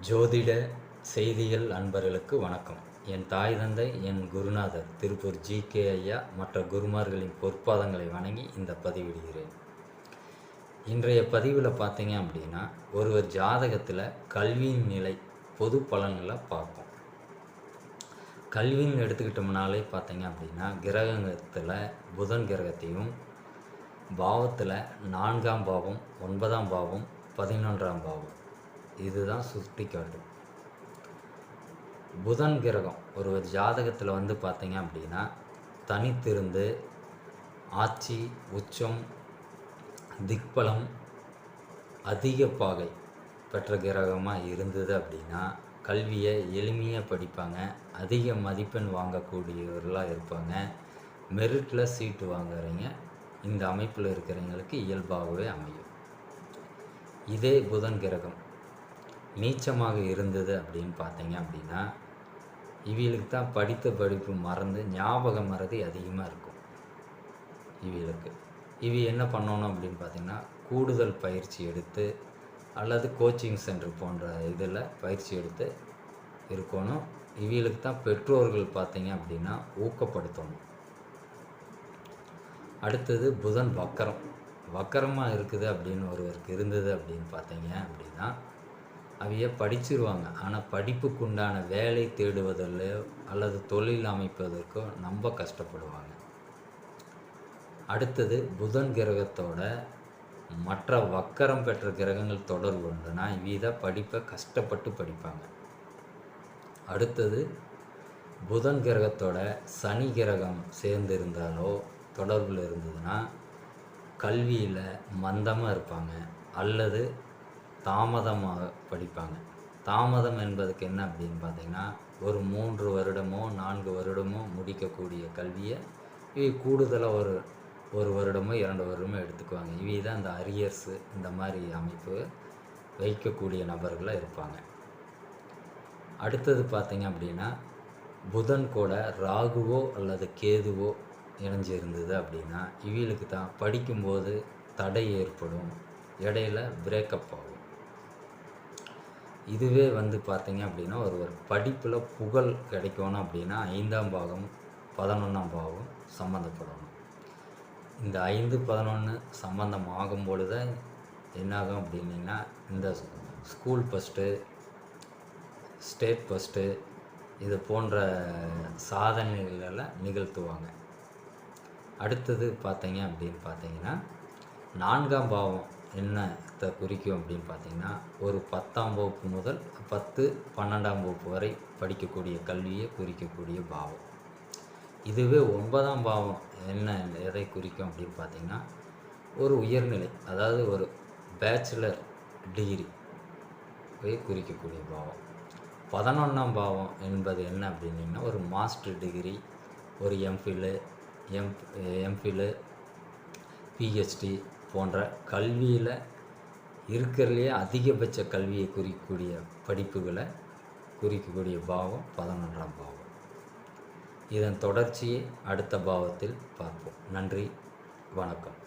ஜோதிட செய்திகள் அன்பர்களுக்கு வணக்கம். என் தாய் தந்தை, என் குருநாதர் திருப்பூர் ஜி.கே. ஐயா மற்ற குருமார்களின் பொற்பாதங்களை வணங்கி இந்த பதிவிடுகிறேன். இன்றைய பதிவில் பார்த்தீங்க அப்படின்னா, ஒருவர் ஜாதகத்தில் கல்வியின் நிலை பொது பலன்களை பார்ப்போம். கல்வின்னு எடுத்துக்கிட்டோம்னாலே பார்த்தீங்க அப்படின்னா, கிரகத்தில் புதன் கிரகத்தையும் பாவத்தில் 4ஆம் பாவம், 9ஆம் பாவம், 11ஆம் பாவம் இதுதான் சுட்டி காட்டும். புதன் கிரகம் ஒரு ஜாதகத்தில் வந்து பார்த்தீங்க அப்படின்னா, தனித்திருந்து ஆட்சி, உச்சம், திக்பலம், அதிக பாகை பெற்ற கிரகமாக இருந்தது அப்படின்னா, கல்வியை எளிமையாக படிப்பாங்க, அதிக மதிப்பெண் வாங்கக்கூடியவர்களாக இருப்பாங்க, மெரிட்டில் சீட்டு வாங்குறீங்க இந்த அமைப்பில் இருக்கிறவங்களுக்கு இயல்பாகவே அமையும். இதே புதன் கிரகம் நீச்சமாக இருந்தது அப்படின்னு பார்த்தீங்க அப்படின்னா, இவங்களுக்கு தான் படித்த படிப்பு மறந்து ஞாபக மறதி அதிகமாக இருக்கும். இவ என்ன பண்ணணும் அப்படின்னு பார்த்தீங்கன்னா, கூடுதல் பயிற்சி எடுத்து அல்லது கோச்சிங் சென்டர் போன்ற இதில் பயிற்சி எடுத்து இருக்கணும். இவங்களுக்கு தான் பெற்றோர்கள் பார்த்தீங்க அப்படின்னா ஊக்கப்படுத்தணும். அடுத்தது புதன் வக்கரமாக இருக்குது அப்படின்னு ஒருவருக்கு இருந்தது அப்படின்னு பார்த்தீங்க அப்படின்னா, அவைய படிச்சிருவாங்க. ஆனால் படிப்புக்கு உண்டான வேலை தேடுவதில்லையோ அல்லது தொழில் அமைப்பதற்கோ ரொம்ப கஷ்டப்படுவாங்க. அடுத்தது புதன் கிரகத்தோட மற்ற வக்கரம் பெற்ற கிரகங்கள் தொடர்பு உண்டுனா இவ்வித படிப்பை கஷ்டப்பட்டு படிப்பாங்க. அடுத்தது புதன் கிரகத்தோட சனி கிரகம் சேர்ந்து இருந்தாலோ தொடர்பில் இருந்ததுன்னா கல்வியில் மந்தமாக இருப்பாங்க அல்லது தாமதமாக படிப்பாங்க. தாமதம் என்பதுக்கு என்ன அப்படின்னு பார்த்தீங்கன்னா, ஒரு 3 வருடமோ 4 வருடமோ முடிக்கக்கூடிய கல்வியை கூடுதலாக ஒரு வருடமோ 2 வருடமோ எடுத்துக்குவாங்க. தான் இந்த அரியர்ஸு இந்த மாதிரி அமைப்பு வைக்கக்கூடிய நபர்களாக இருப்பாங்க. அடுத்தது பார்த்தீங்க அப்படின்னா, புதன் கூட ராகுவோ அல்லது கேதுவோ இணைஞ்சு இருந்தது அப்படின்னா இவங்களுக்கு தான் படிக்கும்போது தடை ஏற்படும், இடையில பிரேக்கப் ஆகும். இதுவே வந்து பார்த்தீங்க அப்படின்னா, ஒருவர் படிப்பில் புகழ் கிடைக்கணும் அப்படின்னா 5ஆம் பாகம் 11ஆம் பாகம் சம்மந்தப்படணும். இந்த 5, 11 சம்மந்தம் ஆகும்பொழுது என்னாகும் அப்படின்னிங்கன்னா, இந்த ஸ்கூல் ஃபஸ்ட்டு, ஸ்டேட் ஃபஸ்ட்டு இது போன்ற சாதனைகளை நிகழ்த்துவாங்க. அடுத்தது பார்த்தீங்க அப்படின்னு பார்த்தீங்கன்னா, 4ஆம் பாவம் என்னத்தை குறிக்கும் அப்படின்னு பார்த்தீங்கன்னா, ஒரு 10ஆம் வகுப்பு முதல் 10, 12ஆம் வகுப்பு வரை படிக்கக்கூடிய கல்வியை குறிக்கக்கூடிய பாவம். இதுவே 9ஆம் பாவம் எதை குறிக்கும் அப்படின்னு பார்த்தீங்கன்னா, ஒரு உயர்நிலை, அதாவது ஒரு பேச்சுலர் டிகிரி குறிக்கக்கூடிய பாவம். 11ஆம் பாவம் என்பது என்ன அப்படின்னிங்கன்னா, ஒரு மாஸ்டர் டிகிரி, ஒரு எம்ஃபில்லு, பிஹெச்டி போன்ற கல்வியில் இருக்கிறதுலையே அதிகபட்ச கல்வியை குறிக்கக்கூடிய படிப்புகளை குறிக்கக்கூடிய பாவம் 11ஆம் பாவம். இதன் தொடர்ச்சியை அடுத்த பாவத்தில் பார்ப்போம். நன்றி, வணக்கம்.